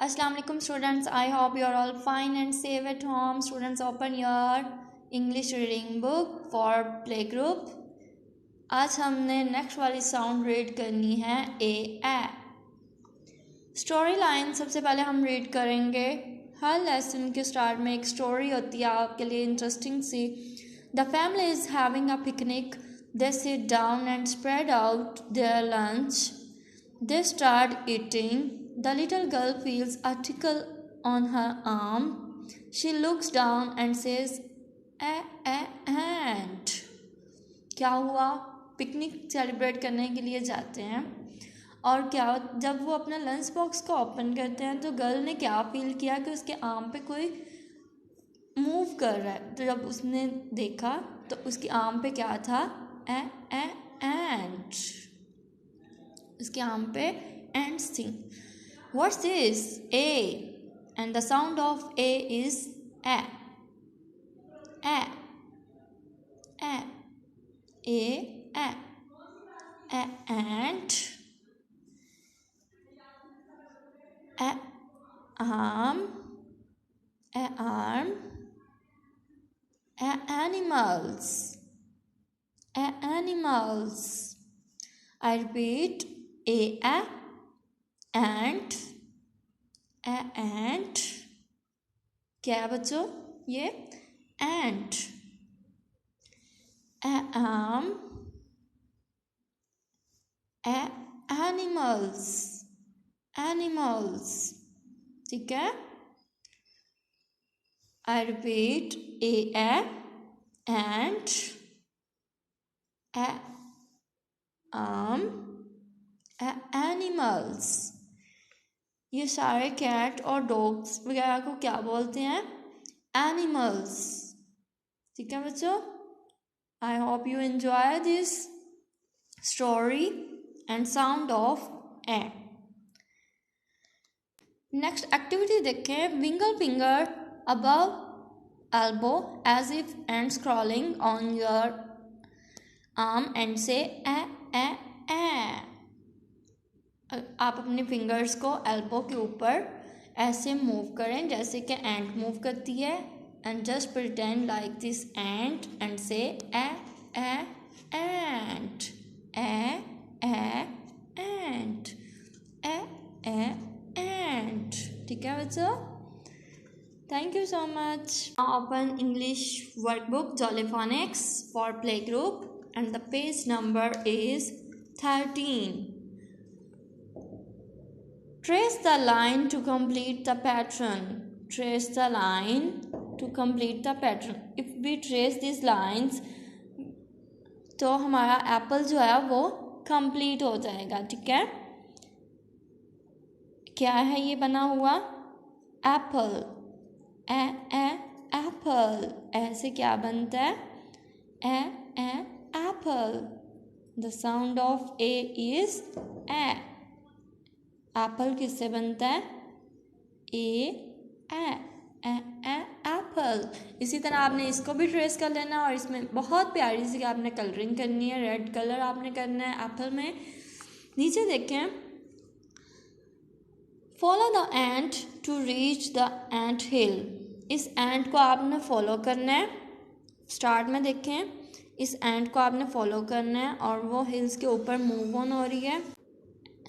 Assalamu alaikum students, I hope you are all fine and safe at home. Students, open your English reading book for playgroup. आज हमने next वाली sound read करनी है ए। Story line सबसे पहले हम read करेंगे। हर लेसन के स्टार्ट में एक स्टोरी होती है आपके लिए इंटरेस्टिंग सी। The family is having a picnic. They sit down and spread out their lunch. They start eating. The little girl feels a tickle on her arm. She looks down and says, "Ant." क्या हुआ? Picnic celebrate करने के लिए जाते हैं और क्या जब वो अपना लंच बॉक्स को ओपन करते हैं तो गर्ल ने क्या फील किया कि उसके आर्म पे कोई मूव कर रहा है। तो जब उसने देखा तो उसकी आर्म पे क्या था? एंट। उसके आर्म पे एंट्स थी। What's this? A. And the sound of A is A. A. A. A. A. A. Ant. A. Arm. A. Arm. A. Animals. A. Animals. I repeat. A. Ant. Ant. क्या है बच्चों? ये ant. Arm. Animals. Animals. ठीक है? I repeat. Ant. Arm. Animals. ये सारे cat और dogs वगैरह को क्या बोलते हैं? एनिमल्स। ठीक है बच्चों? I hope you enjoy this story and sound of A. Next activity देखें। Wiggle finger above elbow as if and scrolling on your arm and say A. आप अपने फिंगर्स को एल्बो के ऊपर ऐसे मूव करें जैसे कि एंट मूव करती है and just pretend like this and से एंट एंट। ठीक है बच्चों? Thank you so much. Open English workbook Jollyphonics for play group and the page number is 13. Trace the line to complete the pattern. Trace the line to complete the pattern. If we trace these lines, तो हमारा Apple जो है वो complete हो जाएगा। ठीक है? क्या है ये बना हुआ? एप्पल। एप्पल। ऐसे क्या बनता है? Apple. The sound of A is A. Apple किससे बनता है? एप्पल। इसी तरह आपने इसको भी ट्रेस कर लेना और इसमें बहुत प्यारी सी आपने कलरिंग करनी है। रेड कलर आपने करना है एप्पल में। नीचे देखें। Follow the ant to reach the ant hill. इस एंट को आपने फॉलो करना है। स्टार्ट में देखें, इस एंट को आपने फॉलो करना है और वो हिल्स के ऊपर मूव ऑन हो रही है।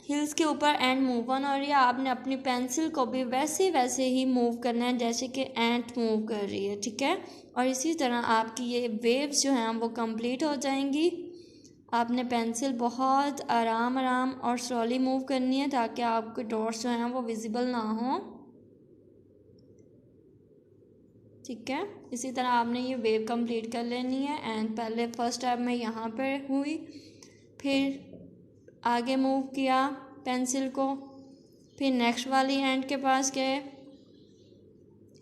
हिल्स के ऊपर एंड मूव ऑन हो रही है। आपने अपनी पेंसिल को भी वैसे ही मूव करना है जैसे कि एंट मूव कर रही है। ठीक है? और इसी तरह आपकी ये वेव्स जो हैं वो कंप्लीट हो जाएंगी। आपने पेंसिल बहुत आराम और स्लोली मूव करनी है ताकि आपके डॉट्स जो हैं वो विजिबल ना हो। ठीक है? इसी तरह आपने ये वेव कंप्लीट कर लेनी है। एंड पहले फर्स्ट स्टेप में यहाँ पर हुई, फिर आगे मूव किया पेंसिल को, फिर नेक्स्ट वाली एंड के पास गए।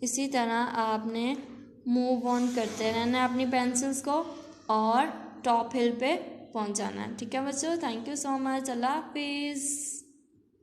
इसी तरह आपने मूव ऑन करते रहना है अपनी पेंसिल्स को और टॉप हिल पे पहुंचाना है। ठीक है बच्चों? Thank you so much. अल्लाह हाफिज़।